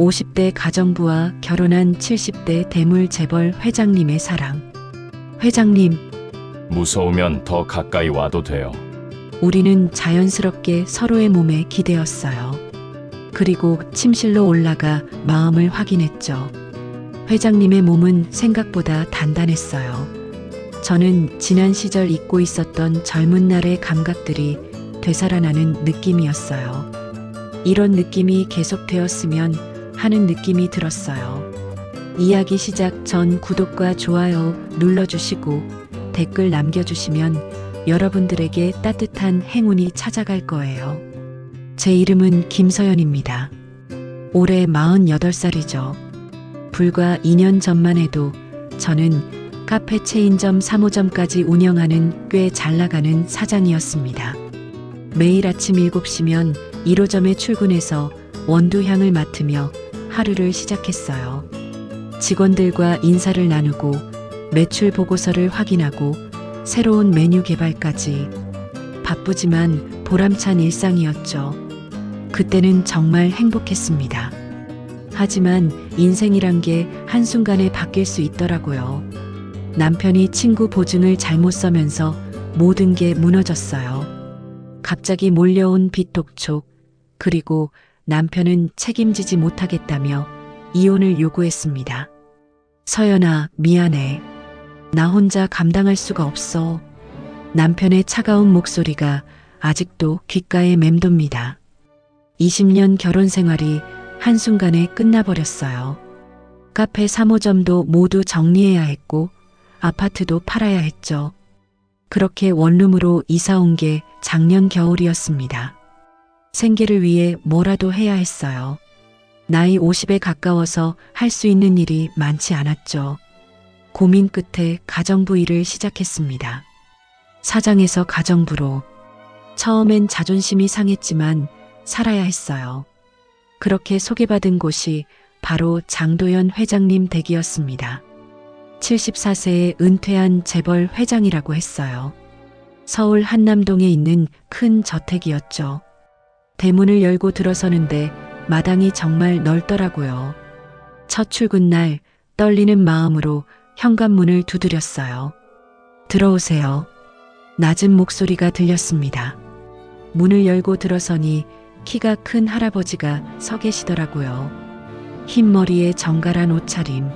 50대 가정부와 결혼한 70대 대물 재벌 회장님의 사랑. 회장님, 무서우면 더 가까이 와도 돼요. 우리는 자연스럽게 서로의 몸에 기대었어요. 그리고 침실로 올라가 마음을 확인했죠. 회장님의 몸은 생각보다 단단했어요. 저는 지난 시절 잊고 있었던 젊은 날의 감각들이 되살아나는 느낌이었어요. 이런 느낌이 계속되었으면 하는 느낌이 들었어요. 이야기 시작 전 구독과 좋아요 눌러주시고 댓글 남겨주시면 여러분들에게 따뜻한 행운이 찾아갈 거예요. 제 이름은 김서연입니다. 올해 48살이죠. 불과 2년 전만 해도 저는 카페 체인점 3호점까지 운영하는 꽤 잘나가는 사장이었습니다. 매일 아침 7시면 1호점에 출근해서 원두향을 맡으며 하루를 시작했어요. 직원들과 인사를 나누고 매출 보고서를 확인하고 새로운 메뉴 개발까지 바쁘지만 보람찬 일상이었죠. 그때는 정말 행복했습니다. 하지만 인생이란 게 한순간에 바뀔 수 있더라고요. 남편이 친구 보증을 잘못 써면서 모든 게 무너졌어요. 갑자기 몰려온 빚 독촉, 그리고 남편은 책임지지 못하겠다며 이혼을 요구했습니다. 서연아, 미안해. 나 혼자 감당할 수가 없어. 남편의 차가운 목소리가 아직도 귓가에 맴돕니다. 20년 결혼 생활이 한순간에 끝나버렸어요. 카페 3호점도 모두 정리해야 했고 아파트도 팔아야 했죠. 그렇게 원룸으로 이사 온 게 작년 겨울이었습니다. 생계를 위해 뭐라도 해야 했어요. 나이 50에 가까워서 할 수 있는 일이 많지 않았죠. 고민 끝에 가정부 일을 시작했습니다. 사장에서 가정부로. 처음엔 자존심이 상했지만 살아야 했어요. 그렇게 소개받은 곳이 바로 장도연 회장님 댁이었습니다. 74세에 은퇴한 재벌 회장이라고 했어요. 서울 한남동에 있는 큰 저택이었죠. 대문을 열고 들어서는데 마당이 정말 넓더라고요. 첫 출근 날 떨리는 마음으로 현관문을 두드렸어요. 들어오세요. 낮은 목소리가 들렸습니다. 문을 열고 들어서니 키가 큰 할아버지가 서 계시더라고요. 흰 머리에 정갈한 옷차림,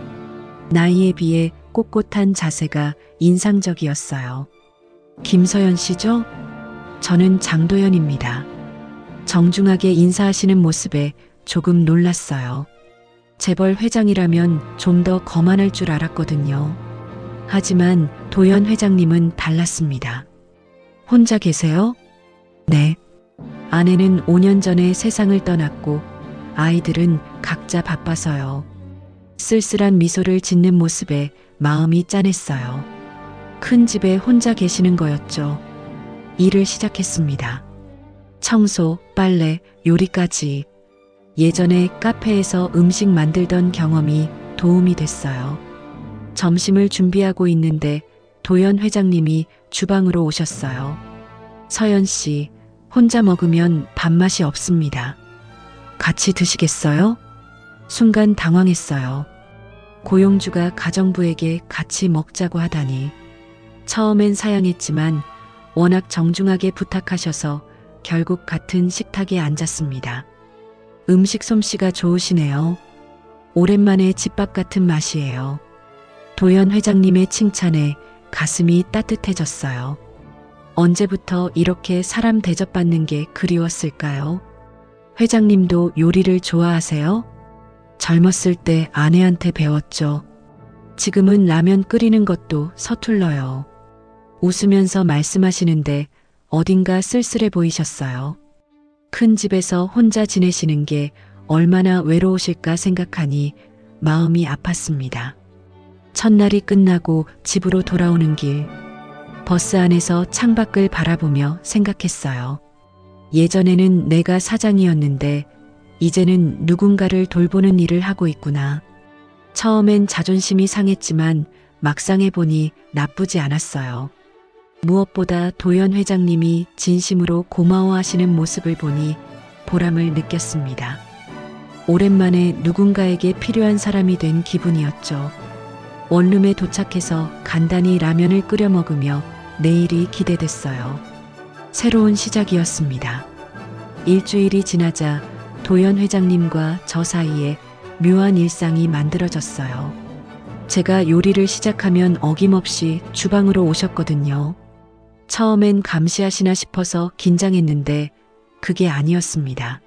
나이에 비해 꼿꼿한 자세가 인상적이었어요. 김서연 씨죠? 저는 장도연입니다. 정중하게 인사하시는 모습에 조금 놀랐어요. 재벌 회장이라면 좀 더 거만할 줄 알았거든요. 하지만 도연 회장님은 달랐습니다. 혼자 계세요? 네. 아내는 5년 전에 세상을 떠났고 아이들은 각자 바빠서요. 쓸쓸한 미소를 짓는 모습에 마음이 짠했어요. 큰 집에 혼자 계시는 거였죠. 일을 시작했습니다. 청소, 빨래, 요리까지. 예전에 카페에서 음식 만들던 경험이 도움이 됐어요. 점심을 준비하고 있는데 도연 회장님이 주방으로 오셨어요. 서연 씨, 혼자 먹으면 밥맛이 없습니다. 같이 드시겠어요? 순간 당황했어요. 고용주가 가정부에게 같이 먹자고 하다니. 처음엔 사양했지만 워낙 정중하게 부탁하셔서 결국 같은 식탁에 앉았습니다. 음식 솜씨가 좋으시네요. 오랜만에 집밥 같은 맛이에요. 도연 회장님의 칭찬에 가슴이 따뜻해졌어요. 언제부터 이렇게 사람 대접받는 게 그리웠을까요? 회장님도 요리를 좋아하세요? 젊었을 때 아내한테 배웠죠. 지금은 라면 끓이는 것도 서툴러요. 웃으면서 말씀하시는데 어딘가 쓸쓸해 보이셨어요. 큰 집에서 혼자 지내시는 게 얼마나 외로우실까 생각하니 마음이 아팠습니다. 첫날이 끝나고 집으로 돌아오는 길, 버스 안에서 창밖을 바라보며 생각했어요. 예전에는 내가 사장이었는데 이제는 누군가를 돌보는 일을 하고 있구나. 처음엔 자존심이 상했지만 막상 해보니 나쁘지 않았어요. 무엇보다 도연 회장님이 진심으로 고마워하시는 모습을 보니 보람을 느꼈습니다. 오랜만에 누군가에게 필요한 사람이 된 기분이었죠. 원룸에 도착해서 간단히 라면을 끓여 먹으며 내일이 기대됐어요. 새로운 시작이었습니다. 일주일이 지나자 도연 회장님과 저 사이에 묘한 일상이 만들어졌어요. 제가 요리를 시작하면 어김없이 주방으로 오셨거든요. 처음엔 감시하시나 싶어서 긴장했는데 그게 아니었습니다.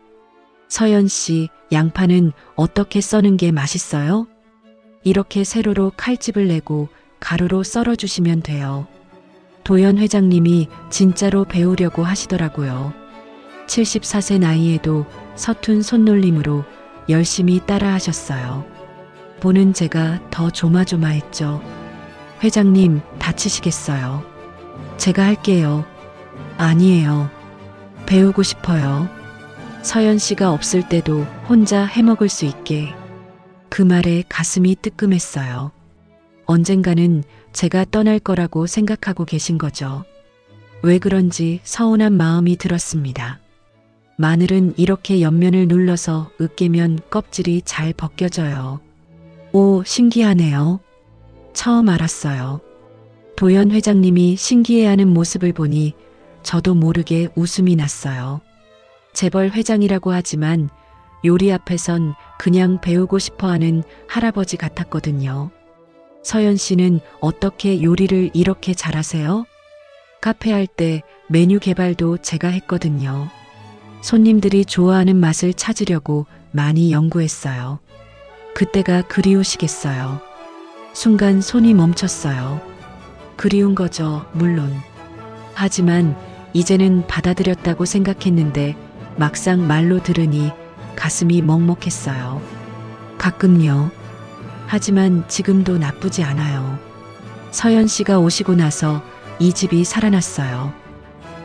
서연 씨, 양파는 어떻게 써는 게 맛있어요? 이렇게 세로로 칼집을 내고 가루로 썰어주시면 돼요. 도연 회장님이 진짜로 배우려고 하시더라고요. 74세 나이에도 서툰 손놀림으로 열심히 따라 하셨어요. 보는 제가 더 조마조마했죠. 회장님, 다치시겠어요. 제가 할게요. 아니에요. 배우고 싶어요. 서연 씨가 없을 때도 혼자 해먹을 수 있게. 그 말에 가슴이 뜨끔했어요. 언젠가는 제가 떠날 거라고 생각하고 계신 거죠. 왜 그런지 서운한 마음이 들었습니다. 마늘은 이렇게 옆면을 눌러서 으깨면 껍질이 잘 벗겨져요. 오, 신기하네요. 처음 알았어요. 도연 회장님이 신기해하는 모습을 보니 저도 모르게 웃음이 났어요. 재벌 회장이라고 하지만 요리 앞에선 그냥 배우고 싶어하는 할아버지 같았거든요. 서연 씨는 어떻게 요리를 이렇게 잘하세요? 카페 할 때 메뉴 개발도 제가 했거든요. 손님들이 좋아하는 맛을 찾으려고 많이 연구했어요. 그때가 그리우시겠어요. 순간 손이 멈췄어요. 그리운 거죠, 물론. 하지만 이제는 받아들였다고 생각했는데 막상 말로 들으니 가슴이 먹먹했어요. 가끔요. 하지만 지금도 나쁘지 않아요. 서연 씨가 오시고 나서 이 집이 살아났어요.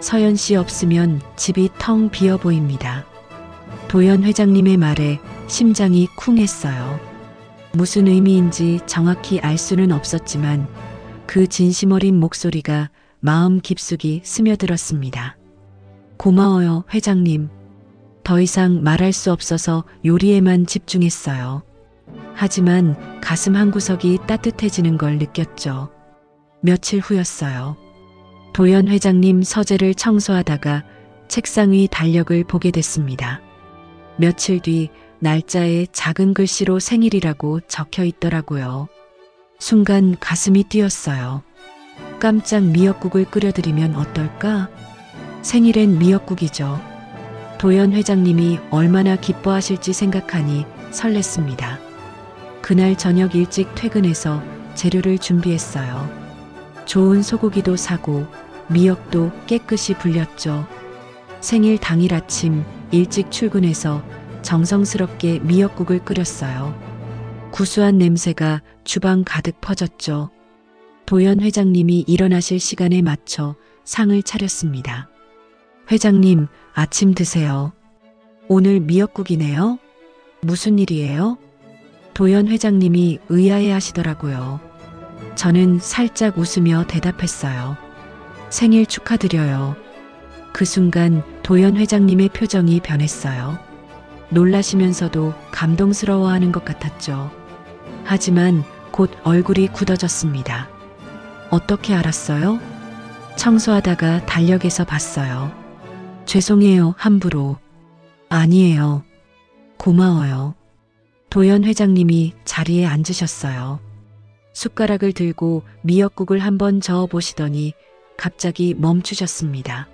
서연 씨 없으면 집이 텅 비어 보입니다. 도연 회장님의 말에 심장이 쿵했어요. 무슨 의미인지 정확히 알 수는 없었지만 그 진심 어린 목소리가 마음 깊숙이 스며들었습니다. 고마워요, 회장님. 더 이상 말할 수 없어서 요리에만 집중했어요. 하지만 가슴 한구석이 따뜻해지는 걸 느꼈죠. 며칠 후였어요. 도연 회장님 서재를 청소하다가 책상 위 달력을 보게 됐습니다. 며칠 뒤 날짜에 작은 글씨로 생일이라고 적혀 있더라고요. 순간 가슴이 뛰었어요. 깜짝 미역국을 끓여드리면 어떨까? 생일엔 미역국이죠. 도연 회장님이 얼마나 기뻐하실지 생각하니 설렜습니다. 그날 저녁 일찍 퇴근해서 재료를 준비했어요. 좋은 소고기도 사고 미역도 깨끗이 불렸죠. 생일 당일 아침 일찍 출근해서 정성스럽게 미역국을 끓였어요. 구수한 냄새가 주방 가득 퍼졌죠. 도연 회장님이 일어나실 시간에 맞춰 상을 차렸습니다. 회장님, 아침 드세요. 오늘 미역국이네요. 무슨 일이에요? 도연 회장님이 의아해 하시더라고요. 저는 살짝 웃으며 대답했어요. 생일 축하드려요. 그 순간 도연 회장님의 표정이 변했어요. 놀라시면서도 감동스러워하는 것 같았죠. 하지만 곧 얼굴이 굳어졌습니다. 어떻게 알았어요? 청소하다가 달력에서 봤어요. 죄송해요, 함부로. 아니에요. 고마워요. 도연 회장님이 자리에 앉으셨어요. 숟가락을 들고 미역국을 한번 저어 보시더니 갑자기 멈추셨습니다.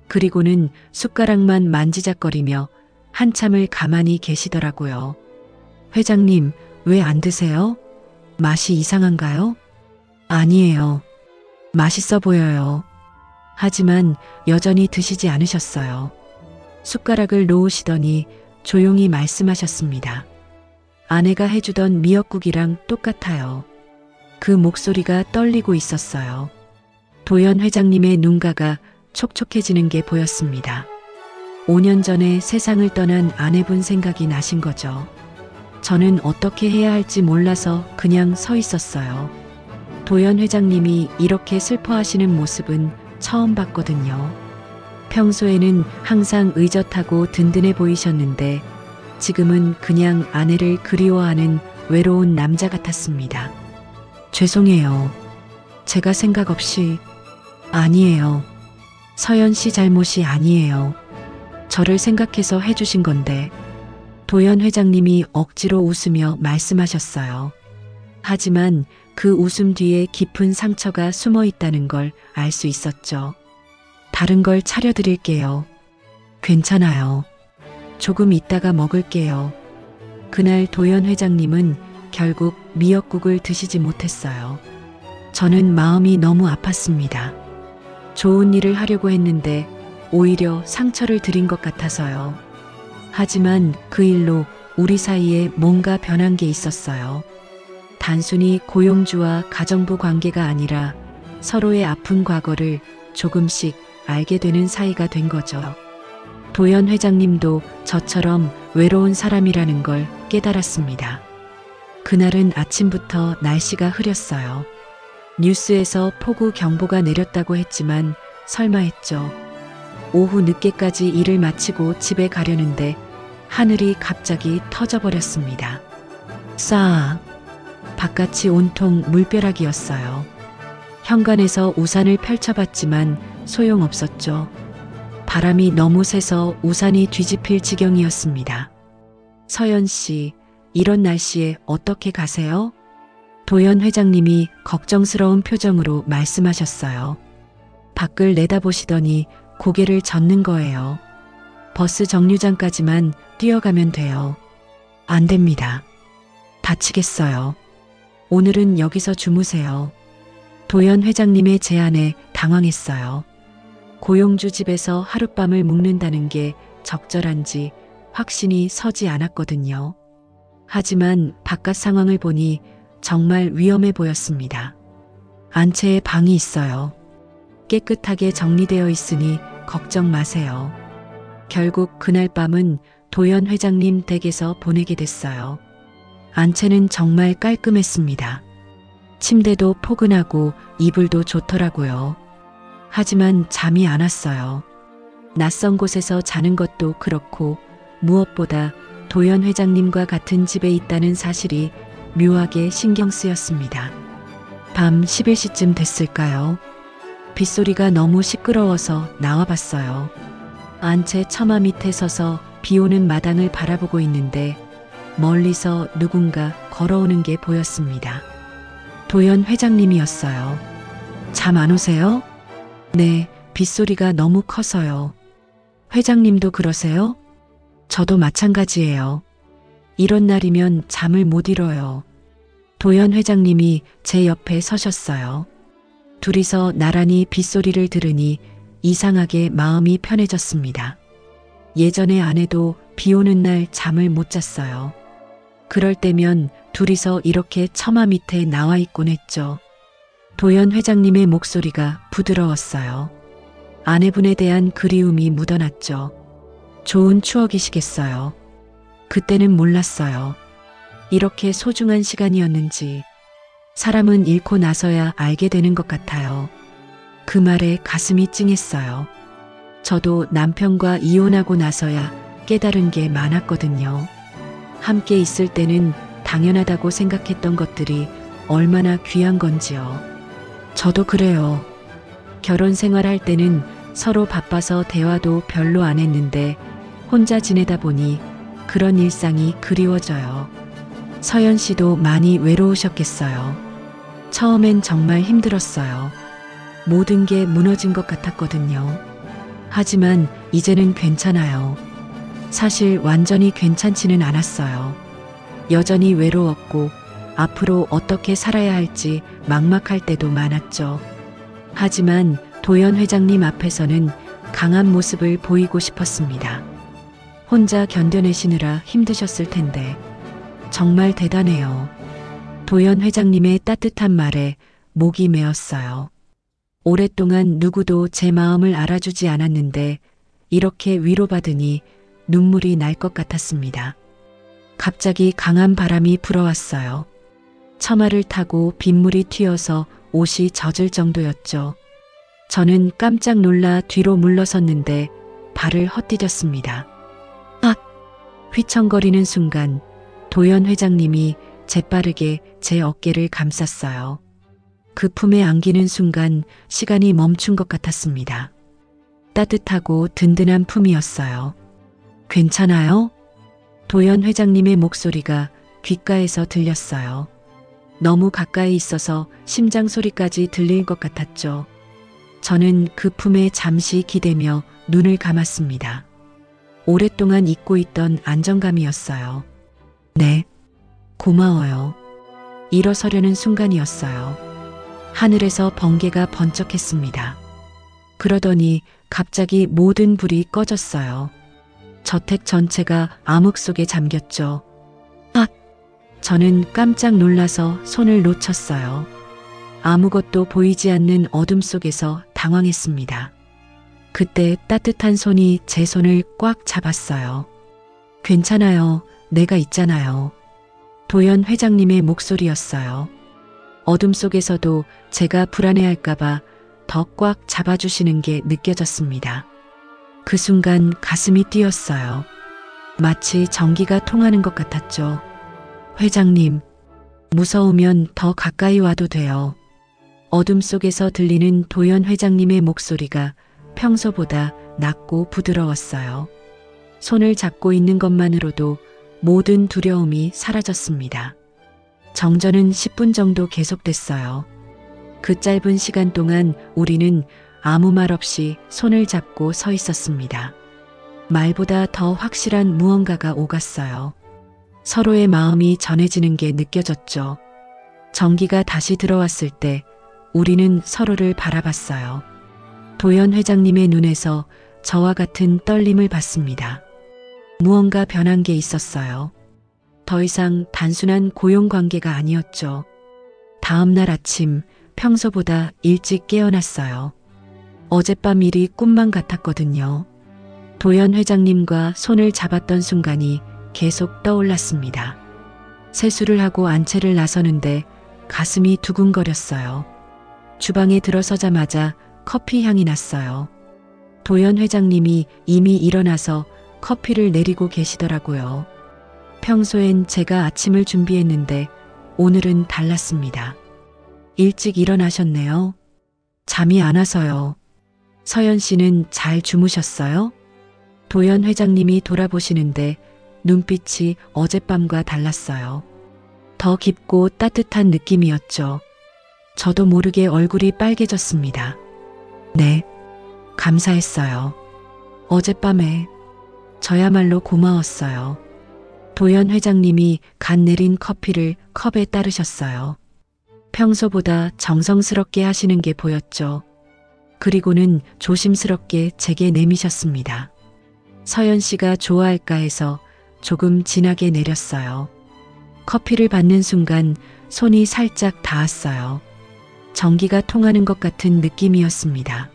그리고는 숟가락만 만지작거리며 한참을 가만히 계시더라고요. 회장님, 왜 안 드세요? 맛이 이상한가요? 아니에요. 맛있어 보여요. 하지만 여전히 드시지 않으셨어요. 숟가락을 놓으시더니 조용히 말씀하셨습니다. 아내가 해주던 미역국이랑 똑같아요. 그 목소리가 떨리고 있었어요. 도연 회장님의 눈가가 촉촉해지는 게 보였습니다. 5년 전에 세상을 떠난 아내분 생각이 나신 거죠. 저는 어떻게 해야 할지 몰라서 그냥 서 있었어요. 도연 회장님이 이렇게 슬퍼하시는 모습은 처음 봤거든요. 평소에는 항상 의젓하고 든든해 보이셨는데 지금은 그냥 아내를 그리워하는 외로운 남자 같았습니다. 죄송해요. 제가 생각 없이. 아니에요. 서연 씨 잘못이 아니에요. 저를 생각해서 해주신 건데. 도연 회장님이 억지로 웃으며 말씀하셨어요. 하지만 그 웃음 뒤에 깊은 상처가 숨어 있다는 걸 알 수 있었죠. 다른 걸 차려드릴게요. 괜찮아요. 조금 있다가 먹을게요. 그날 도연 회장님은 결국 미역국을 드시지 못했어요. 저는 마음이 너무 아팠습니다. 좋은 일을 하려고 했는데 오히려 상처를 드린 것 같아서요. 하지만 그 일로 우리 사이에 뭔가 변한 게 있었어요. 단순히 고용주와 가정부 관계가 아니라 서로의 아픈 과거를 조금씩 알게 되는 사이가 된 거죠. 도연 회장님도 저처럼 외로운 사람이라는 걸 깨달았습니다. 그날은 아침부터 날씨가 흐렸어요. 뉴스에서 폭우 경보가 내렸다고 했지만 설마 했죠. 오후 늦게까지 일을 마치고 집에 가려는데 하늘이 갑자기 터져버렸습니다. 싸! 바깥이 온통 물벼락이었어요. 현관에서 우산을 펼쳐봤지만 소용없었죠. 바람이 너무 세서 우산이 뒤집힐 지경이었습니다. 서연 씨, 이런 날씨에 어떻게 가세요? 도연 회장님이 걱정스러운 표정으로 말씀하셨어요. 밖을 내다보시더니 고개를 젓는 거예요. 버스 정류장까지만 뛰어가면 돼요. 안 됩니다. 다치겠어요. 오늘은 여기서 주무세요. 도연 회장님의 제안에 당황했어요. 고용주 집에서 하룻밤을 묵는다는 게 적절한지 확신이 서지 않았거든요. 하지만 바깥 상황을 보니 정말 위험해 보였습니다. 안채에 방이 있어요. 깨끗하게 정리되어 있으니 걱정 마세요. 결국 그날 밤은 도연 회장님 댁에서 보내게 됐어요. 안채는 정말 깔끔했습니다. 침대도 포근하고 이불도 좋더라고요. 하지만 잠이 안 왔어요. 낯선 곳에서 자는 것도 그렇고 무엇보다 도연 회장님과 같은 집에 있다는 사실이 묘하게 신경 쓰였습니다. 밤 11시쯤 됐을까요? 빗소리가 너무 시끄러워서 나와봤어요. 안채 처마 밑에 서서 비 오는 마당을 바라보고 있는데 멀리서 누군가 걸어오는 게 보였습니다. 도연 회장님이었어요. 잠 안 오세요? 네, 빗소리가 너무 커서요. 회장님도 그러세요? 저도 마찬가지예요. 이런 날이면 잠을 못 이뤄요. 도연 회장님이 제 옆에 서셨어요. 둘이서 나란히 빗소리를 들으니 이상하게 마음이 편해졌습니다. 예전에 아내도 비 오는 날 잠을 못 잤어요. 그럴 때면 둘이서 이렇게 처마 밑에 나와 있곤 했죠. 도연 회장님의 목소리가 부드러웠어요. 아내분에 대한 그리움이 묻어났죠. 좋은 추억이시겠어요. 그때는 몰랐어요. 이렇게 소중한 시간이었는지. 사람은 잃고 나서야 알게 되는 것 같아요. 그 말에 가슴이 찡했어요. 저도 남편과 이혼하고 나서야 깨달은 게 많았거든요. 함께 있을 때는 당연하다고 생각했던 것들이 얼마나 귀한 건지요. 저도 그래요. 결혼 생활할 때는 서로 바빠서 대화도 별로 안 했는데 혼자 지내다 보니 그런 일상이 그리워져요. 서연 씨도 많이 외로우셨겠어요. 처음엔 정말 힘들었어요. 모든 게 무너진 것 같았거든요. 하지만 이제는 괜찮아요. 사실 완전히 괜찮지는 않았어요. 여전히 외로웠고 앞으로 어떻게 살아야 할지 막막할 때도 많았죠. 하지만 도연 회장님 앞에서는 강한 모습을 보이고 싶었습니다. 혼자 견뎌내시느라 힘드셨을 텐데 정말 대단해요. 도연 회장님의 따뜻한 말에 목이 메었어요. 오랫동안 누구도 제 마음을 알아주지 않았는데 이렇게 위로받으니 눈물이 날 것 같았습니다. 갑자기 강한 바람이 불어왔어요. 처마를 타고 빗물이 튀어서 옷이 젖을 정도였죠. 저는 깜짝 놀라 뒤로 물러섰는데 발을 헛디뎠습니다. 휘청거리는 순간 도연 회장님이 재빠르게 제 어깨를 감쌌어요. 그 품에 안기는 순간 시간이 멈춘 것 같았습니다. 따뜻하고 든든한 품이었어요. 괜찮아요? 도연 회장님의 목소리가 귓가에서 들렸어요. 너무 가까이 있어서 심장 소리까지 들릴 것 같았죠. 저는 그 품에 잠시 기대며 눈을 감았습니다. 오랫동안 잊고 있던 안정감이었어요. 네, 고마워요. 일어서려는 순간이었어요. 하늘에서 번개가 번쩍했습니다. 그러더니 갑자기 모든 불이 꺼졌어요. 저택 전체가 암흑 속에 잠겼죠. 아! 저는 깜짝 놀라서 손을 놓쳤어요. 아무것도 보이지 않는 어둠 속에서 당황했습니다. 그때 따뜻한 손이 제 손을 꽉 잡았어요. 괜찮아요. 내가 있잖아요. 도연 회장님의 목소리였어요. 어둠 속에서도 제가 불안해할까봐 더 꽉 잡아주시는 게 느껴졌습니다. 그 순간 가슴이 뛰었어요. 마치 전기가 통하는 것 같았죠. 회장님, 무서우면 더 가까이 와도 돼요. 어둠 속에서 들리는 도연 회장님의 목소리가 평소보다 낮고 부드러웠어요. 손을 잡고 있는 것만으로도 모든 두려움이 사라졌습니다. 정전은 10분 정도 계속됐어요. 그 짧은 시간 동안 우리는 아무 말 없이 손을 잡고 서 있었습니다. 말보다 더 확실한 무언가가 오갔어요. 서로의 마음이 전해지는 게 느껴졌죠. 전기가 다시 들어왔을 때 우리는 서로를 바라봤어요. 도연 회장님의 눈에서 저와 같은 떨림을 봤습니다. 무언가 변한 게 있었어요. 더 이상 단순한 고용 관계가 아니었죠. 다음 날 아침 평소보다 일찍 깨어났어요. 어젯밤 일이 꿈만 같았거든요. 도연 회장님과 손을 잡았던 순간이 계속 떠올랐습니다. 세수를 하고 안채를 나서는데 가슴이 두근거렸어요. 주방에 들어서자마자 커피 향이 났어요. 도연 회장님이 이미 일어나서 커피를 내리고 계시더라고요. 평소엔 제가 아침을 준비했는데 오늘은 달랐습니다. 일찍 일어나셨네요. 잠이 안 와서요. 서연 씨는 잘 주무셨어요? 도연 회장님이 돌아보시는데 눈빛이 어젯밤과 달랐어요. 더 깊고 따뜻한 느낌이었죠. 저도 모르게 얼굴이 빨개졌습니다. 네, 감사했어요. 어젯밤에 저야말로 고마웠어요. 도연 회장님이 갓 내린 커피를 컵에 따르셨어요. 평소보다 정성스럽게 하시는 게 보였죠. 그리고는 조심스럽게 제게 내미셨습니다. 서연 씨가 좋아할까 해서 조금 진하게 내렸어요. 커피를 받는 순간 손이 살짝 닿았어요. 전기가 통하는 것 같은 느낌이었습니다.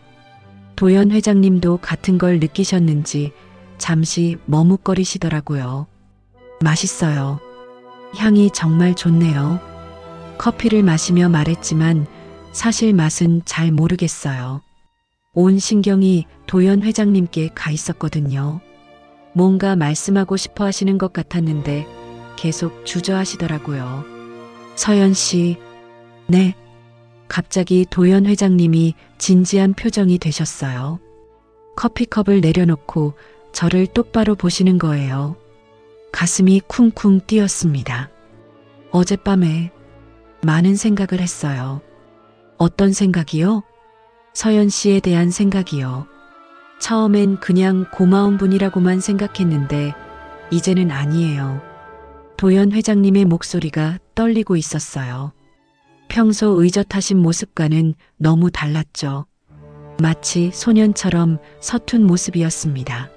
도연 회장님도 같은 걸 느끼셨는지 잠시 머뭇거리시더라고요. 맛있어요. 향이 정말 좋네요. 커피를 마시며 말했지만 사실 맛은 잘 모르겠어요. 온 신경이 도연 회장님께 가 있었거든요. 뭔가 말씀하고 싶어 하시는 것 같았는데 계속 주저하시더라고요. 서연 씨, 네. 갑자기 도연 회장님이 진지한 표정이 되셨어요. 커피컵을 내려놓고 저를 똑바로 보시는 거예요. 가슴이 쿵쿵 뛰었습니다. 어젯밤에 많은 생각을 했어요. 어떤 생각이요? 서연 씨에 대한 생각이요. 처음엔 그냥 고마운 분이라고만 생각했는데 이제는 아니에요. 도연 회장님의 목소리가 떨리고 있었어요. 평소 의젓하신 모습과는 너무 달랐죠. 마치 소년처럼 서툰 모습이었습니다.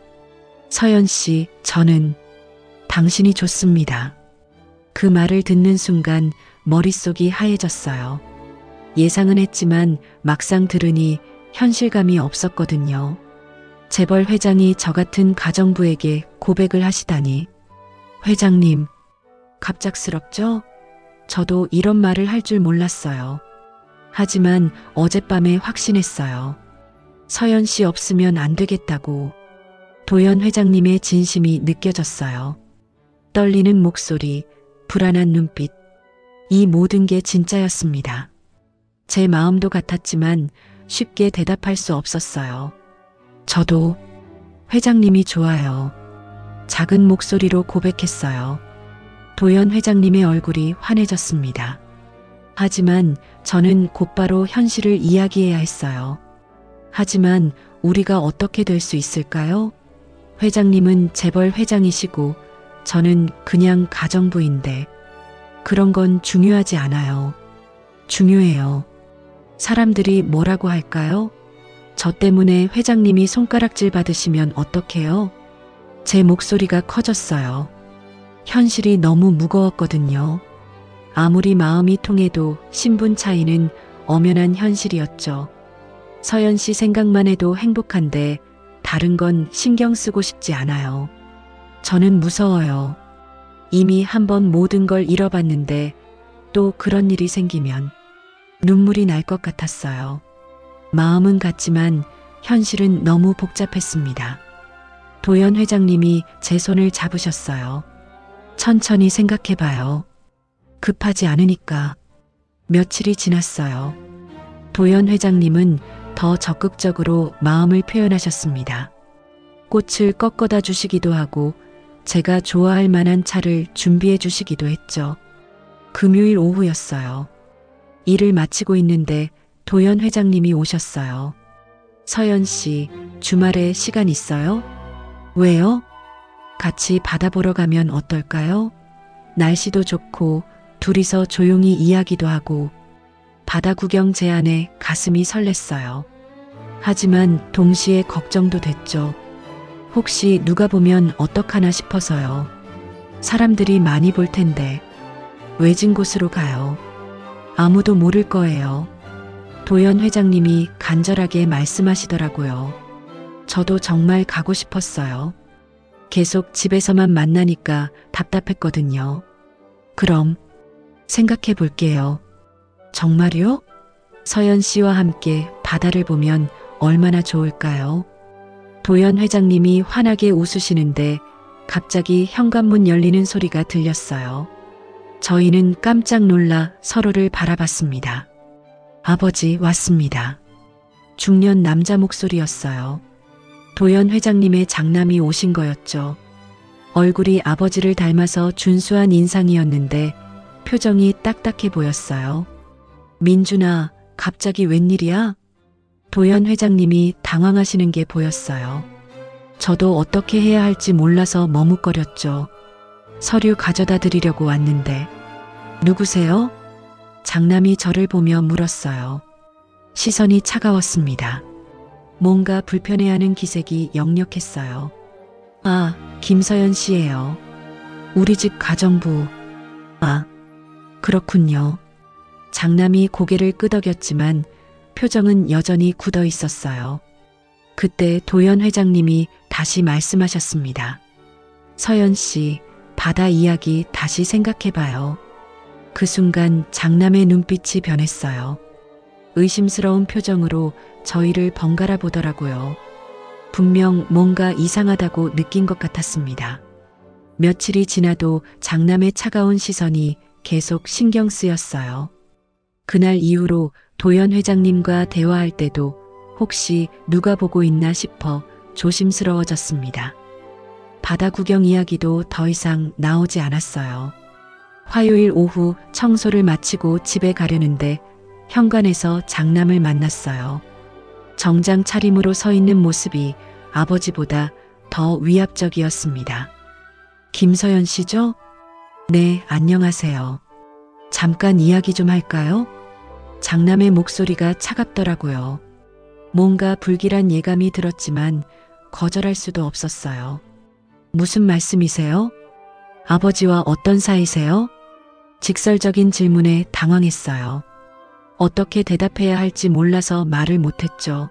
서연 씨, 저는 당신이 좋습니다. 그 말을 듣는 순간 머릿속이 하얘졌어요. 예상은 했지만 막상 들으니 현실감이 없었거든요. 재벌 회장이 저 같은 가정부에게 고백을 하시다니. 회장님, 갑작스럽죠? 저도 이런 말을 할 줄 몰랐어요. 하지만 어젯밤에 확신했어요. 서연 씨 없으면 안 되겠다고. 도연 회장님의 진심이 느껴졌어요. 떨리는 목소리, 불안한 눈빛. 이 모든 게 진짜였습니다. 제 마음도 같았지만 쉽게 대답할 수 없었어요. 저도 회장님이 좋아요. 작은 목소리로 고백했어요. 도연 회장님의 얼굴이 환해졌습니다. 하지만 저는 곧바로 현실을 이야기해야 했어요. 하지만 우리가 어떻게 될 수 있을까요? 회장님은 재벌 회장이시고 저는 그냥 가정부인데 그런 건 중요하지 않아요. 중요해요. 사람들이 뭐라고 할까요? 저 때문에 회장님이 손가락질 받으시면 어떡해요? 제 목소리가 커졌어요. 현실이 너무 무거웠거든요. 아무리 마음이 통해도 신분 차이는 엄연한 현실이었죠. 서연 씨 생각만 해도 행복한데 다른 건 신경 쓰고 싶지 않아요. 저는 무서워요. 이미 한번 모든 걸 잃어봤는데 또 그런 일이 생기면 눈물이 날 것 같았어요. 마음은 같지만 현실은 너무 복잡했습니다. 도연 회장님이 제 손을 잡으셨어요. 천천히 생각해봐요. 급하지 않으니까. 며칠이 지났어요. 도연 회장님은 더 적극적으로 마음을 표현하셨습니다. 꽃을 꺾어다 주시기도 하고 제가 좋아할 만한 차를 준비해 주시기도 했죠. 금요일 오후였어요. 일을 마치고 있는데 도연 회장님이 오셨어요. 서연 씨, 주말에 시간 있어요? 왜요? 같이 바다 보러 가면 어떨까요? 날씨도 좋고 둘이서 조용히 이야기도 하고 바다 구경 제안에 가슴이 설렜어요. 하지만 동시에 걱정도 됐죠. 혹시 누가 보면 어떡하나 싶어서요. 사람들이 많이 볼 텐데 외진 곳으로 가요. 아무도 모를 거예요. 도연 회장님이 간절하게 말씀하시더라고요. 저도 정말 가고 싶었어요. 계속 집에서만 만나니까 답답했거든요. 그럼 생각해 볼게요. 정말요? 서연 씨와 함께 바다를 보면 얼마나 좋을까요? 도연 회장님이 환하게 웃으시는데 갑자기 현관문 열리는 소리가 들렸어요. 저희는 깜짝 놀라 서로를 바라봤습니다. 아버지 왔습니다. 중년 남자 목소리였어요. 도연 회장님의 장남이 오신 거였죠. 얼굴이 아버지를 닮아서 준수한 인상이었는데 표정이 딱딱해 보였어요. 민준아, 갑자기 웬일이야? 도연 회장님이 당황하시는 게 보였어요. 저도 어떻게 해야 할지 몰라서 머뭇거렸죠. 서류 가져다 드리려고 왔는데. 누구세요? 장남이 저를 보며 물었어요. 시선이 차가웠습니다. 뭔가 불편해하는 기색이 역력했어요. 아, 김서연 씨예요. 우리 집 가정부. 아, 그렇군요. 장남이 고개를 끄덕였지만 표정은 여전히 굳어 있었어요. 그때 도연 회장님이 다시 말씀하셨습니다. 서연 씨, 바다 이야기 다시 생각해봐요. 그 순간 장남의 눈빛이 변했어요. 의심스러운 표정으로 저희를 번갈아 보더라고요. 분명 뭔가 이상하다고 느낀 것 같았습니다. 며칠이 지나도 장남의 차가운 시선이 계속 신경 쓰였어요. 그날 이후로 도연 회장님과 대화할 때도 혹시 누가 보고 있나 싶어 조심스러워졌습니다. 바다 구경 이야기도 더 이상 나오지 않았어요. 화요일 오후 청소를 마치고 집에 가려는데 현관에서 장남을 만났어요. 정장 차림으로 서 있는 모습이 아버지보다 더 위압적이었습니다. 김서연 씨죠? 네, 안녕하세요. 잠깐 이야기 좀 할까요? 장남의 목소리가 차갑더라고요. 뭔가 불길한 예감이 들었지만 거절할 수도 없었어요. 무슨 말씀이세요? 아버지와 어떤 사이세요? 직설적인 질문에 당황했어요. 어떻게 대답해야 할지 몰라서 말을 못했죠.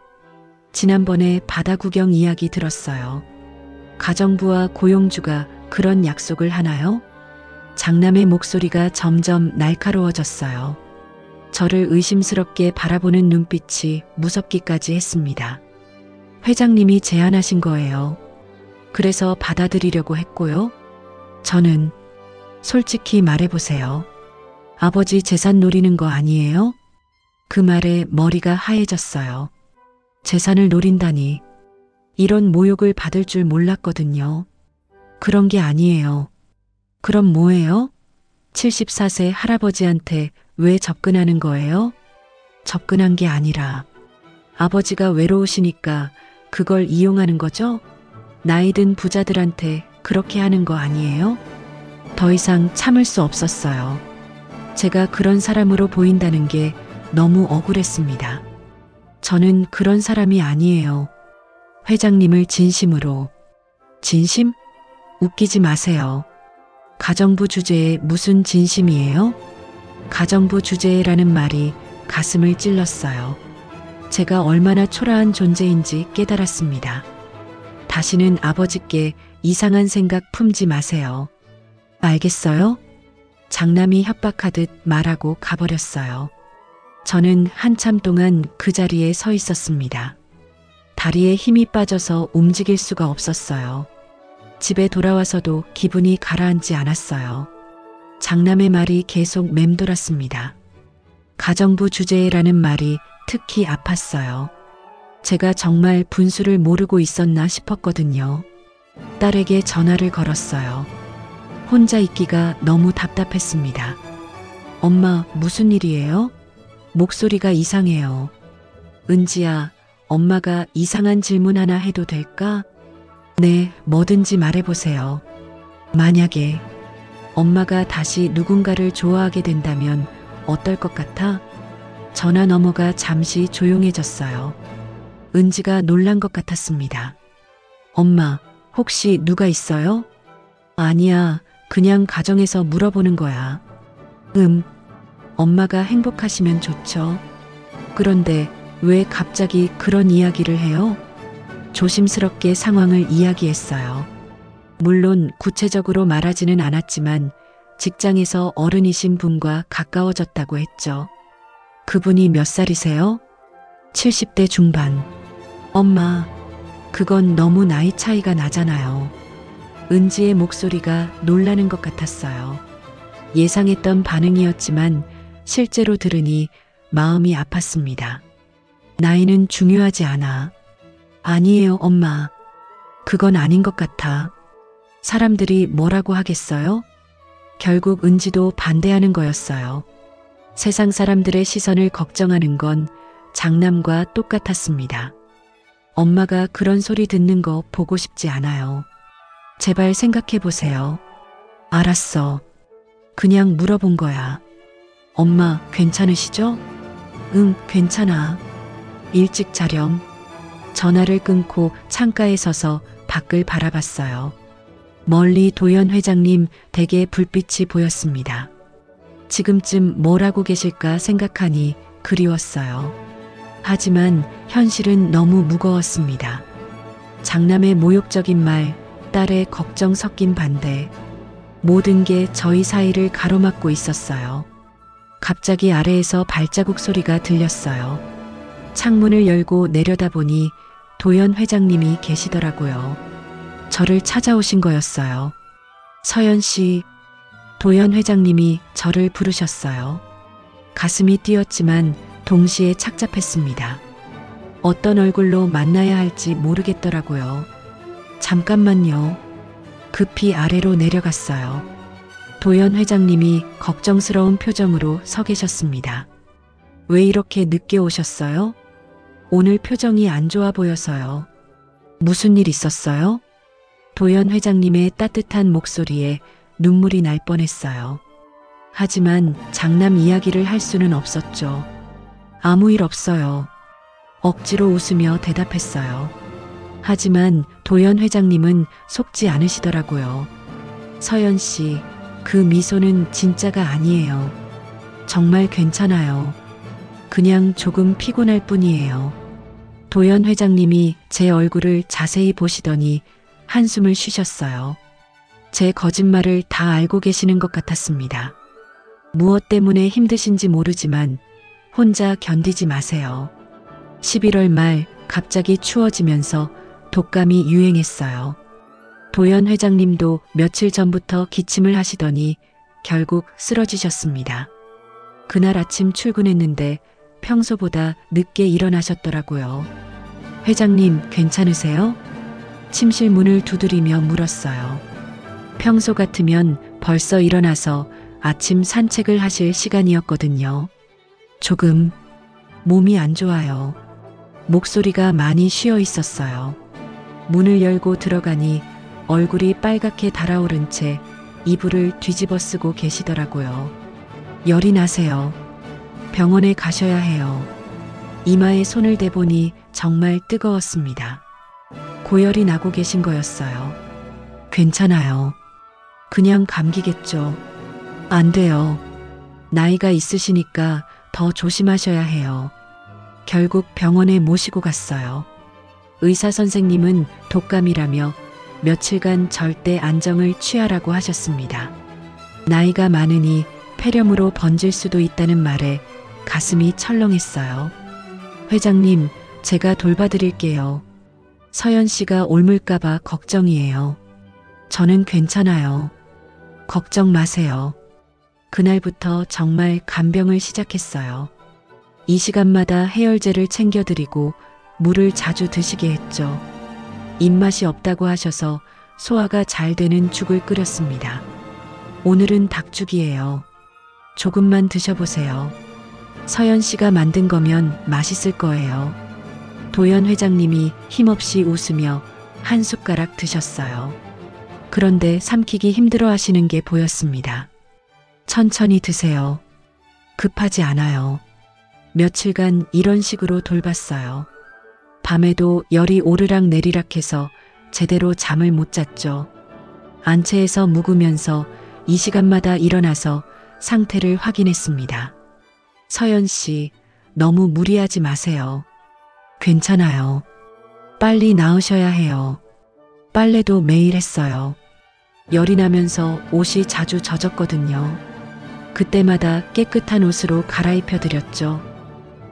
지난번에 바다 구경 이야기 들었어요. 가정부와 고용주가 그런 약속을 하나요? 장남의 목소리가 점점 날카로워졌어요. 저를 의심스럽게 바라보는 눈빛이 무섭기까지 했습니다. 회장님이 제안하신 거예요. 그래서 받아들이려고 했고요. 저는 솔직히 말해보세요. 아버지 재산 노리는 거 아니에요? 그 말에 머리가 하얘졌어요. 재산을 노린다니. 이런 모욕을 받을 줄 몰랐거든요. 그런 게 아니에요. 그럼 뭐예요? 74세 할아버지한테 왜 접근하는 거예요? 접근한 게 아니라 아버지가 외로우시니까 그걸 이용하는 거죠? 나이든 부자들한테 그렇게 하는 거 아니에요? 더 이상 참을 수 없었어요. 제가 그런 사람으로 보인다는 게 너무 억울했습니다. 저는 그런 사람이 아니에요. 회장님을 진심으로. 진심? 웃기지 마세요. 가정부 주제에 무슨 진심이에요? 가정부 주제라는 말이 가슴을 찔렀어요. 제가 얼마나 초라한 존재인지 깨달았습니다. 다시는 아버지께 이상한 생각 품지 마세요. 알겠어요? 장남이 협박하듯 말하고 가버렸어요. 저는 한참 동안 그 자리에 서 있었습니다. 다리에 힘이 빠져서 움직일 수가 없었어요. 집에 돌아와서도 기분이 가라앉지 않았어요. 장남의 말이 계속 맴돌았습니다. 가정부 주제라는 말이 특히 아팠어요. 제가 정말 분수를 모르고 있었나 싶었거든요. 딸에게 전화를 걸었어요. 혼자 있기가 너무 답답했습니다. 엄마, 무슨 일이에요? 목소리가 이상해요. 은지야, 엄마가 이상한 질문 하나 해도 될까? 네, 뭐든지 말해보세요. 만약에 엄마가 다시 누군가를 좋아하게 된다면 어떨 것 같아? 전화 너머가 잠시 조용해졌어요. 은지가 놀란 것 같았습니다. 엄마, 혹시 누가 있어요? 아니야, 그냥 가정에서 물어보는 거야. 엄마가 행복하시면 좋죠. 그런데 왜 갑자기 그런 이야기를 해요? 조심스럽게 상황을 이야기했어요. 물론 구체적으로 말하지는 않았지만 직장에서 어른이신 분과 가까워졌다고 했죠. 그분이 몇 살이세요? 70대 중반. 엄마, 그건 너무 나이 차이가 나잖아요. 은지의 목소리가 놀라는 것 같았어요. 예상했던 반응이었지만 실제로 들으니 마음이 아팠습니다. 나이는 중요하지 않아. 아니에요, 엄마. 그건 아닌 것 같아. 사람들이 뭐라고 하겠어요? 결국 은지도 반대하는 거였어요. 세상 사람들의 시선을 걱정하는 건 장남과 똑같았습니다. 엄마가 그런 소리 듣는 거 보고 싶지 않아요. 제발 생각해 보세요. 알았어. 그냥 물어본 거야. 엄마, 괜찮으시죠? 응, 괜찮아. 일찍 자렴. 전화를 끊고 창가에 서서 밖을 바라봤어요. 멀리 도연 회장님 댁의 불빛이 보였습니다. 지금쯤 뭘 하고 계실까 생각하니 그리웠어요. 하지만 현실은 너무 무거웠습니다. 장남의 모욕적인 말, 딸의 걱정 섞인 반대, 모든 게 저희 사이를 가로막고 있었어요. 갑자기 아래에서 발자국 소리가 들렸어요. 창문을 열고 내려다보니 도연 회장님이 계시더라고요. 저를 찾아오신 거였어요. 서연 씨, 도연 회장님이 저를 부르셨어요. 가슴이 뛰었지만 동시에 착잡했습니다. 어떤 얼굴로 만나야 할지 모르겠더라고요. 잠깐만요. 급히 아래로 내려갔어요. 도연 회장님이 걱정스러운 표정으로 서 계셨습니다. 왜 이렇게 늦게 오셨어요? 오늘 표정이 안 좋아 보여서요. 무슨 일 있었어요? 도연 회장님의 따뜻한 목소리에 눈물이 날 뻔했어요. 하지만 장남 이야기를 할 수는 없었죠. 아무 일 없어요. 억지로 웃으며 대답했어요. 하지만 도연 회장님은 속지 않으시더라고요. 서연 씨, 그 미소는 진짜가 아니에요. 정말 괜찮아요. 그냥 조금 피곤할 뿐이에요. 도연 회장님이 제 얼굴을 자세히 보시더니 한숨을 쉬셨어요. 제 거짓말을 다 알고 계시는 것 같았습니다. 무엇 때문에 힘드신지 모르지만 혼자 견디지 마세요. 11월 말 갑자기 추워지면서 독감이 유행했어요. 도연 회장님도 며칠 전부터 기침을 하시더니 결국 쓰러지셨습니다. 그날 아침 출근했는데 평소보다 늦게 일어나셨더라고요. 회장님, 괜찮으세요? 침실 문을 두드리며 물었어요. 평소 같으면 벌써 일어나서 아침 산책을 하실 시간이었거든요. 조금 몸이 안 좋아요. 목소리가 많이 쉬어 있었어요. 문을 열고 들어가니 얼굴이 빨갛게 달아오른 채 이불을 뒤집어 쓰고 계시더라고요. 열이 나세요. 병원에 가셔야 해요. 이마에 손을 대보니 정말 뜨거웠습니다. 고열이 나고 계신 거였어요. 괜찮아요. 그냥 감기겠죠. 안 돼요. 나이가 있으시니까 더 조심하셔야 해요. 결국 병원에 모시고 갔어요. 의사 선생님은 독감이라며 며칠간 절대 안정을 취하라고 하셨습니다. 나이가 많으니 폐렴으로 번질 수도 있다는 말에 가슴이 철렁했어요. 회장님, 제가 돌봐드릴게요. 서연 씨가 옮을까봐 걱정이에요. 저는 괜찮아요. 걱정 마세요. 그날부터 정말 간병을 시작했어요. 이 시간마다 해열제를 챙겨드리고 물을 자주 드시게 했죠. 입맛이 없다고 하셔서 소화가 잘 되는 죽을 끓였습니다. 오늘은 닭죽이에요. 조금만 드셔보세요. 서연 씨가 만든 거면 맛있을 거예요. 도연 회장님이 힘없이 웃으며 한 숟가락 드셨어요. 그런데 삼키기 힘들어 하시는 게 보였습니다. 천천히 드세요. 급하지 않아요. 며칠간 이런 식으로 돌봤어요. 밤에도 열이 오르락 내리락 해서 제대로 잠을 못 잤죠. 안채에서 묵으면서 이 시간마다 일어나서 상태를 확인했습니다. 서연 씨, 너무 무리하지 마세요. 괜찮아요. 빨리 나으셔야 해요. 빨래도 매일 했어요. 열이 나면서 옷이 자주 젖었거든요. 그때마다 깨끗한 옷으로 갈아입혀 드렸죠.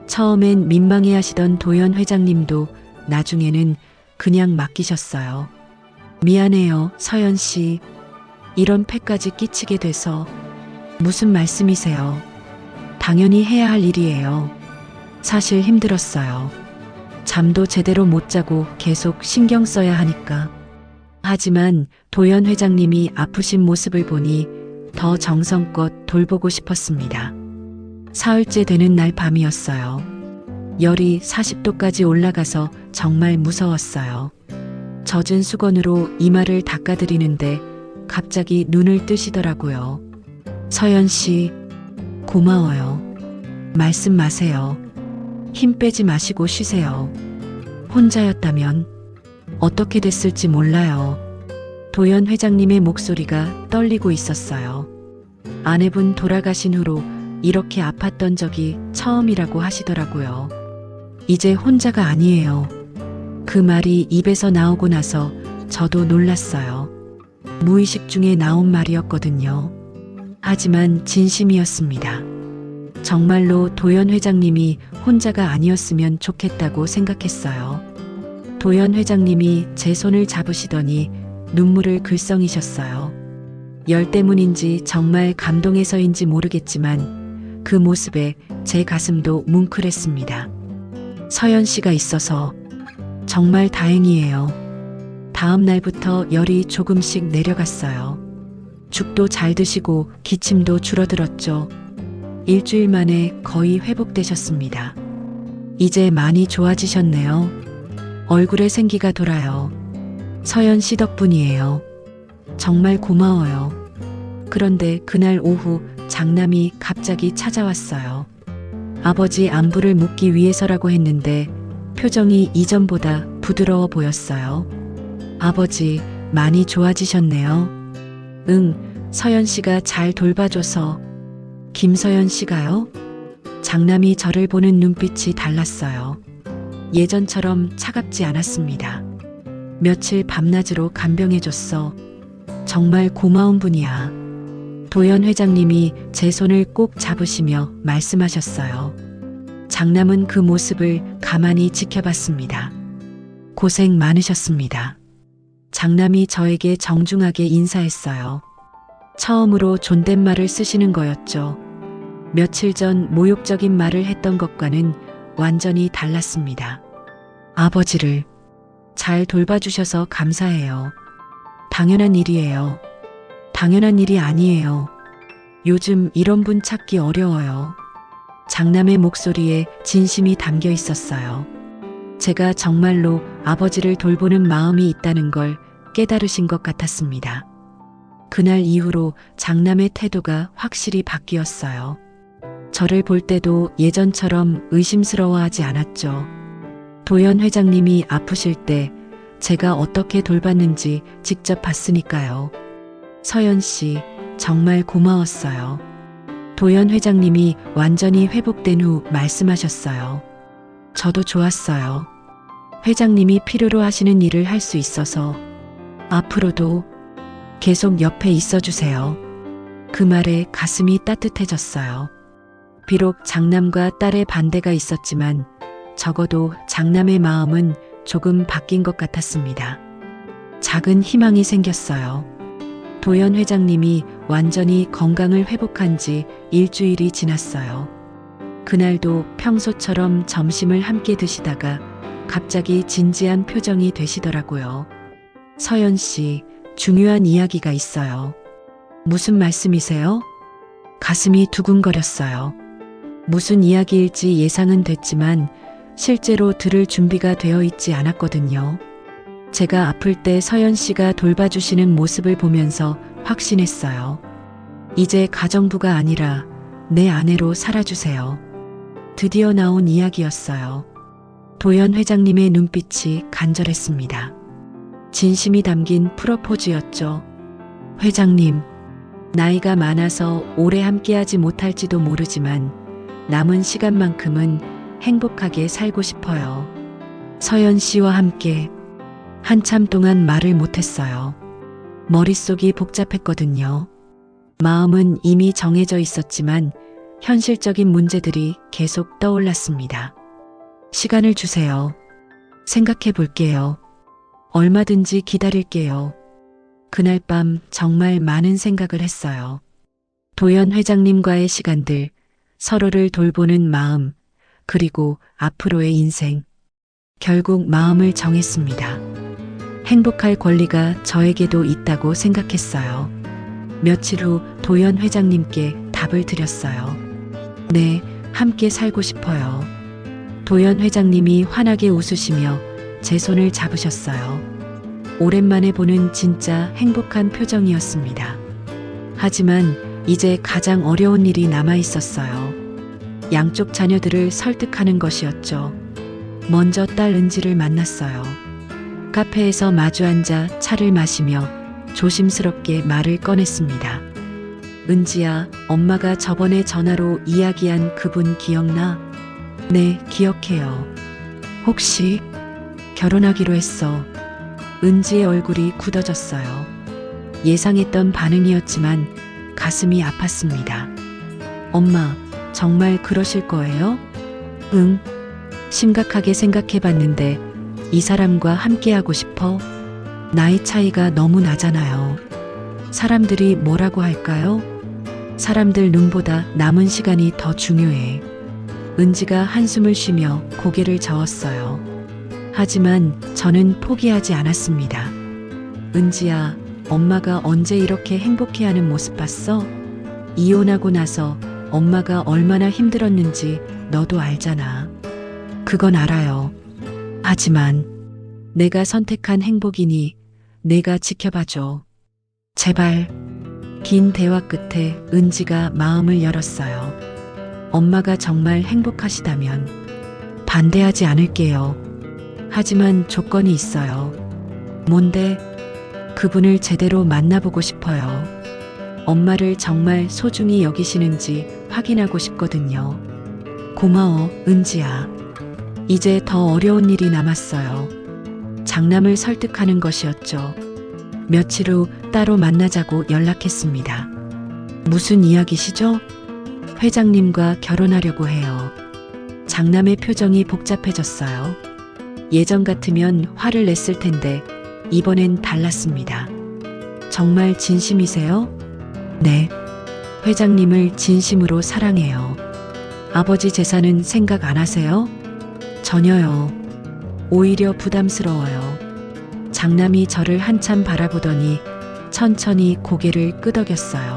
처음엔 민망해 하시던 도연 회장님도 나중에는 그냥 맡기셨어요. 미안해요, 서연 씨. 이런 패까지 끼치게 돼서. 무슨 말씀이세요? 당연히 해야 할 일이에요. 사실 힘들었어요. 잠도 제대로 못 자고 계속 신경 써야 하니까. 하지만 도연 회장님이 아프신 모습을 보니 더 정성껏 돌보고 싶었습니다. 사흘째 되는 날 밤이었어요. 열이 40도까지 올라가서 정말 무서웠어요. 젖은 수건으로 이마를 닦아드리는데 갑자기 눈을 뜨시더라고요. 서연 씨, 고마워요. 말씀 마세요. 힘 빼지 마시고 쉬세요. 혼자였다면 어떻게 됐을지 몰라요. 도연 회장님의 목소리가 떨리고 있었어요. 아내분 돌아가신 후로 이렇게 아팠던 적이 처음이라고 하시더라고요. 이제 혼자가 아니에요. 그 말이 입에서 나오고 나서 저도 놀랐어요. 무의식 중에 나온 말이었거든요. 하지만 진심이었습니다. 정말로 도연 회장님이 혼자가 아니었으면 좋겠다고 생각했어요. 도연 회장님이 제 손을 잡으시더니 눈물을 글썽이셨어요. 열 때문인지 정말 감동해서인지 모르겠지만 그 모습에 제 가슴도 뭉클했습니다. 서연 씨가 있어서 정말 다행이에요. 다음 날부터 열이 조금씩 내려갔어요. 죽도 잘 드시고 기침도 줄어들었죠. 일주일 만에 거의 회복되셨습니다. 이제 많이 좋아지셨네요. 얼굴에 생기가 돌아요. 서연 씨 덕분이에요. 정말 고마워요. 그런데 그날 오후 장남이 갑자기 찾아왔어요. 아버지 안부를 묻기 위해서라고 했는데 표정이 이전보다 부드러워 보였어요. 아버지, 많이 좋아지셨네요. 응, 서연 씨가 잘 돌봐줘서. 김서연 씨가요? 장남이 저를 보는 눈빛이 달랐어요. 예전처럼 차갑지 않았습니다. 며칠 밤낮으로 간병해줬어. 정말 고마운 분이야. 도연 회장님이 제 손을 꼭 잡으시며 말씀하셨어요. 장남은 그 모습을 가만히 지켜봤습니다. 고생 많으셨습니다. 장남이 저에게 정중하게 인사했어요. 처음으로 존댓말을 쓰시는 거였죠. 며칠 전 모욕적인 말을 했던 것과는 완전히 달랐습니다. 아버지를 잘 돌봐주셔서 감사해요. 당연한 일이에요. 당연한 일이 아니에요. 요즘 이런 분 찾기 어려워요. 장남의 목소리에 진심이 담겨 있었어요. 제가 정말로 아버지를 돌보는 마음이 있다는 걸 깨달으신 것 같았습니다. 그날 이후로 장남의 태도가 확실히 바뀌었어요. 저를 볼 때도 예전처럼 의심스러워하지 않았죠. 도연 회장님이 아프실 때 제가 어떻게 돌봤는지 직접 봤으니까요. 서연 씨, 정말 고마웠어요. 도연 회장님이 완전히 회복된 후 말씀하셨어요. 저도 좋았어요. 회장님이 필요로 하시는 일을 할 수 있어서 앞으로도 계속 옆에 있어 주세요. 그 말에 가슴이 따뜻해졌어요. 비록 장남과 딸의 반대가 있었지만 적어도 장남의 마음은 조금 바뀐 것 같았습니다. 작은 희망이 생겼어요. 도연 회장님이 완전히 건강을 회복한 지 일주일이 지났어요. 그날도 평소처럼 점심을 함께 드시다가 갑자기 진지한 표정이 되시더라고요. 서연 씨, 중요한 이야기가 있어요. 무슨 말씀이세요? 가슴이 두근거렸어요. 무슨 이야기일지 예상은 됐지만 실제로 들을 준비가 되어 있지 않았거든요. 제가 아플 때 서연 씨가 돌봐주시는 모습을 보면서 확신했어요. 이제 가정부가 아니라 내 아내로 살아주세요. 드디어 나온 이야기였어요. 도연 회장님의 눈빛이 간절했습니다. 진심이 담긴 프로포즈였죠. 회장님, 나이가 많아서 오래 함께하지 못할지도 모르지만 남은 시간만큼은 행복하게 살고 싶어요. 서연 씨와 함께. 한참 동안 말을 못했어요. 머릿속이 복잡했거든요. 마음은 이미 정해져 있었지만 현실적인 문제들이 계속 떠올랐습니다. 시간을 주세요. 생각해 볼게요. 얼마든지 기다릴게요. 그날 밤 정말 많은 생각을 했어요. 도연 회장님과의 시간들, 서로를 돌보는 마음, 그리고 앞으로의 인생. 결국 마음을 정했습니다. 행복할 권리가 저에게도 있다고 생각했어요. 며칠 후 도연 회장님께 답을 드렸어요. 네, 함께 살고 싶어요. 도연 회장님이 환하게 웃으시며 제 손을 잡으셨어요. 오랜만에 보는 진짜 행복한 표정이었습니다. 하지만 이제 가장 어려운 일이 남아 있었어요. 양쪽 자녀들을 설득하는 것이었죠. 먼저 딸 은지를 만났어요. 카페에서 마주 앉아 차를 마시며 조심스럽게 말을 꺼냈습니다. 은지야, 엄마가 저번에 전화로 이야기한 그분 기억나? 네, 기억해요. 혹시 결혼하기로 했어. 은지의 얼굴이 굳어졌어요. 예상했던 반응이었지만 가슴이 아팠습니다. 엄마, 정말 그러실 거예요? 응. 심각하게 생각해 봤는데 이 사람과 함께하고 싶어? 나이 차이가 너무 나잖아요. 사람들이 뭐라고 할까요? 사람들 눈보다 남은 시간이 더 중요해. 은지가 한숨을 쉬며 고개를 저었어요. 하지만 저는 포기하지 않았습니다. 은지야, 엄마가 언제 이렇게 행복해하는 모습 봤어? 이혼하고 나서 엄마가 얼마나 힘들었는지 너도 알잖아. 그건 알아요. 하지만 내가 선택한 행복이니 내가 지켜봐줘. 제발. 긴 대화 끝에 은지가 마음을 열었어요. 엄마가 정말 행복하시다면 반대하지 않을게요. 하지만 조건이 있어요. 뭔데? 그분을 제대로 만나보고 싶어요. 엄마를 정말 소중히 여기시는지 확인하고 싶거든요. 고마워, 은지야. 이제 더 어려운 일이 남았어요. 장남을 설득하는 것이었죠. 며칠 후 따로 만나자고 연락했습니다. 무슨 이야기시죠? 회장님과 결혼하려고 해요. 장남의 표정이 복잡해졌어요. 예전 같으면 화를 냈을 텐데 이번엔 달랐습니다. 정말 진심이세요? 네. 회장님을 진심으로 사랑해요. 아버지 재산은 생각 안 하세요? 전혀요. 오히려 부담스러워요. 장남이 저를 한참 바라보더니 천천히 고개를 끄덕였어요.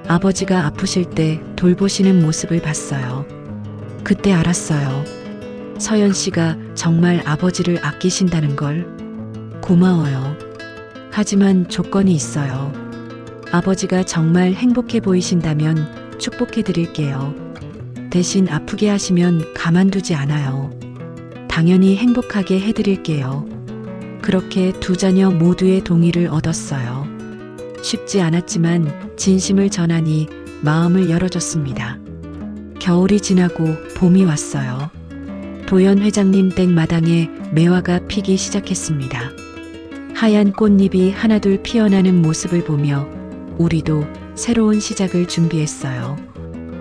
아버지가 아프실 때 돌보시는 모습을 봤어요. 그때 알았어요. 서연 씨가 정말 아버지를 아끼신다는 걸. 고마워요. 하지만 조건이 있어요. 아버지가 정말 행복해 보이신다면 축복해 드릴게요. 대신 아프게 하시면 가만두지 않아요. 당연히 행복하게 해드릴게요. 그렇게 두 자녀 모두의 동의를 얻었어요. 쉽지 않았지만 진심을 전하니 마음을 열어줬습니다. 겨울이 지나고 봄이 왔어요. 도연 회장님 댁 마당에 매화가 피기 시작했습니다. 하얀 꽃잎이 하나둘 피어나는 모습을 보며 우리도 새로운 시작을 준비했어요.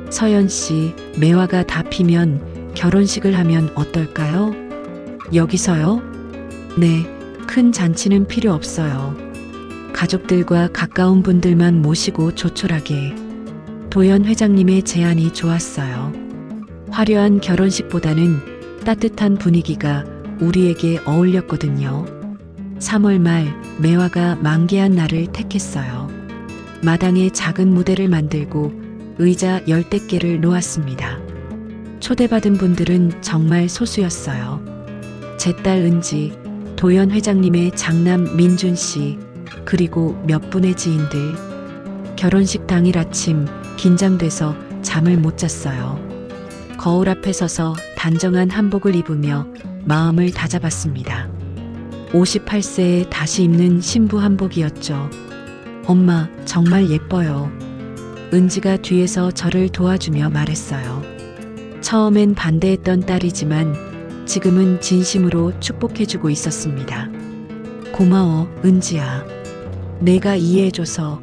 서연 씨, 매화가 다 피면 결혼식을 하면 어떨까요? 여기서요? 네, 큰 잔치는 필요 없어요. 가족들과 가까운 분들만 모시고 조촐하게. 도연 회장님의 제안이 좋았어요. 화려한 결혼식보다는 따뜻한 분위기가 우리에게 어울렸거든요. 3월 말 매화가 만개한 날을 택했어요. 마당에 작은 무대를 만들고 의자 10대개를 놓았습니다. 초대받은 분들은 정말 소수였어요. 제 딸 은지, 도연 회장님의 장남 민준 씨, 그리고 몇 분의 지인들. 결혼식 당일 아침 긴장돼서 잠을 못 잤어요. 거울 앞에 서서 단정한 한복을 입으며 마음을 다잡았습니다. 58세에 다시 입는 신부 한복이었죠. 엄마, 정말 예뻐요. 은지가 뒤에서 저를 도와주며 말했어요. 처음엔 반대했던 딸이지만 지금은 진심으로 축복해주고 있었습니다. 고마워, 은지야. 내가 이해해줘서.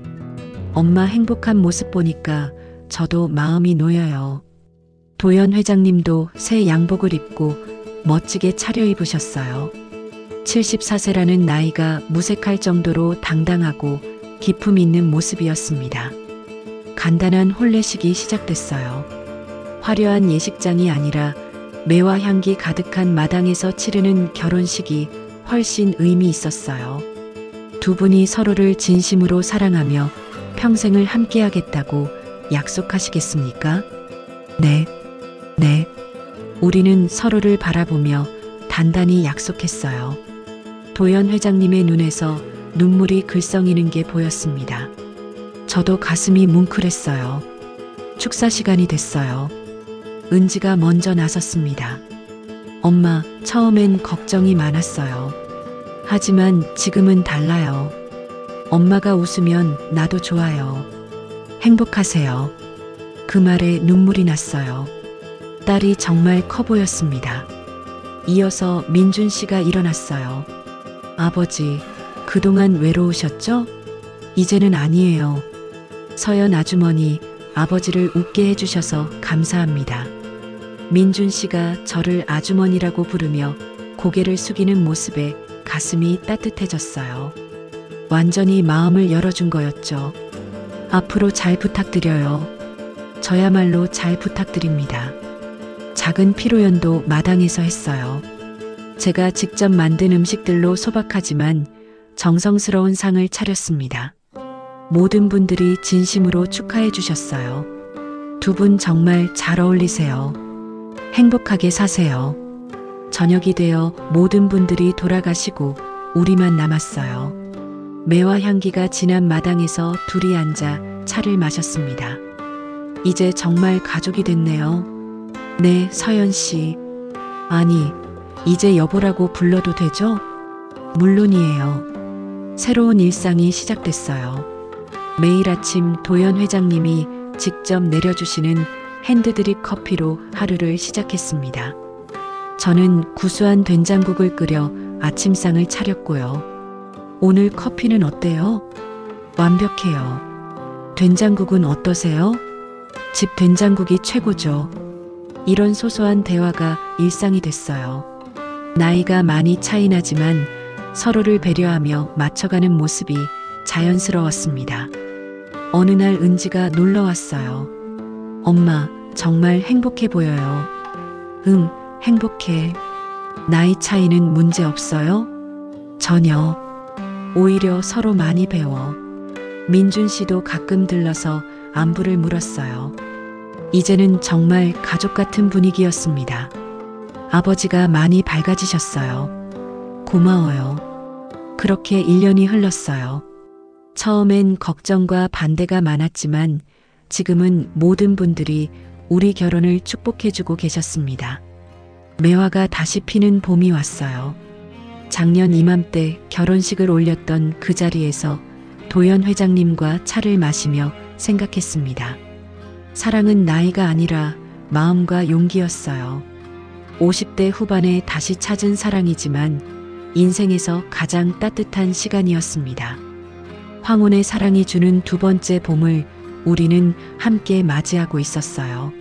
엄마 행복한 모습 보니까 저도 마음이 놓여요. 도연 회장님도 새 양복을 입고 멋지게 차려입으셨어요. 74세라는 나이가 무색할 정도로 당당하고 기품 있는 모습이었습니다. 간단한 혼례식이 시작됐어요. 화려한 예식장이 아니라 매화 향기 가득한 마당에서 치르는 결혼식이 훨씬 의미 있었어요. 두 분이 서로를 진심으로 사랑하며 평생을 함께하겠다고 약속하시겠습니까? 네. 네. 우리는 서로를 바라보며 단단히 약속했어요. 도연 회장님의 눈에서 눈물이 글썽이는 게 보였습니다. 저도 가슴이 뭉클했어요. 축사 시간이 됐어요. 은지가 먼저 나섰습니다. 엄마, 처음엔 걱정이 많았어요. 하지만 지금은 달라요. 엄마가 웃으면 나도 좋아요. 행복하세요. 그 말에 눈물이 났어요. 딸이 정말 커 보였습니다. 이어서 민준 씨가 일어났어요. 아버지, 그동안 외로우셨죠? 이제는 아니에요. 서연 아주머니, 아버지를 웃게 해주셔서 감사합니다. 민준 씨가 저를 아주머니라고 부르며 고개를 숙이는 모습에 가슴이 따뜻해졌어요. 완전히 마음을 열어준 거였죠. 앞으로 잘 부탁드려요. 저야말로 잘 부탁드립니다. 작은 피로연도 마당에서 했어요. 제가 직접 만든 음식들로 소박하지만 정성스러운 상을 차렸습니다. 모든 분들이 진심으로 축하해 주셨어요. 두 분 정말 잘 어울리세요. 행복하게 사세요. 저녁이 되어 모든 분들이 돌아가시고 우리만 남았어요. 매화 향기가 진한 마당에서 둘이 앉아 차를 마셨습니다. 이제 정말 가족이 됐네요. 네, 서연 씨. 아니, 이제 여보라고 불러도 되죠? 물론이에요. 새로운 일상이 시작됐어요. 매일 아침 도연 회장님이 직접 내려주시는 핸드드립 커피로 하루를 시작했습니다. 저는 구수한 된장국을 끓여 아침상을 차렸고요. 오늘 커피는 어때요? 완벽해요. 된장국은 어떠세요? 집 된장국이 최고죠. 이런 소소한 대화가 일상이 됐어요. 나이가 많이 차이 나지만 서로를 배려하며 맞춰가는 모습이 자연스러웠습니다. 어느 날 은지가 놀러 왔어요. 엄마, 정말 행복해 보여요. 응, 행복해. 나이 차이는 문제 없어요? 전혀. 오히려 서로 많이 배워. 민준 씨도 가끔 들러서 안부를 물었어요. 이제는 정말 가족 같은 분위기였습니다. 아버지가 많이 밝아지셨어요. 고마워요. 그렇게 1년이 흘렀어요. 처음엔 걱정과 반대가 많았지만 지금은 모든 분들이 우리 결혼을 축복해주고 계셨습니다. 매화가 다시 피는 봄이 왔어요. 작년 이맘때 결혼식을 올렸던 그 자리에서 도연 회장님과 차를 마시며 생각했습니다. 사랑은 나이가 아니라 마음과 용기였어요. 50대 후반에 다시 찾은 사랑이지만 인생에서 가장 따뜻한 시간이었습니다. 황혼의 사랑이 주는 두 번째 봄을 우리는 함께 맞이하고 있었어요.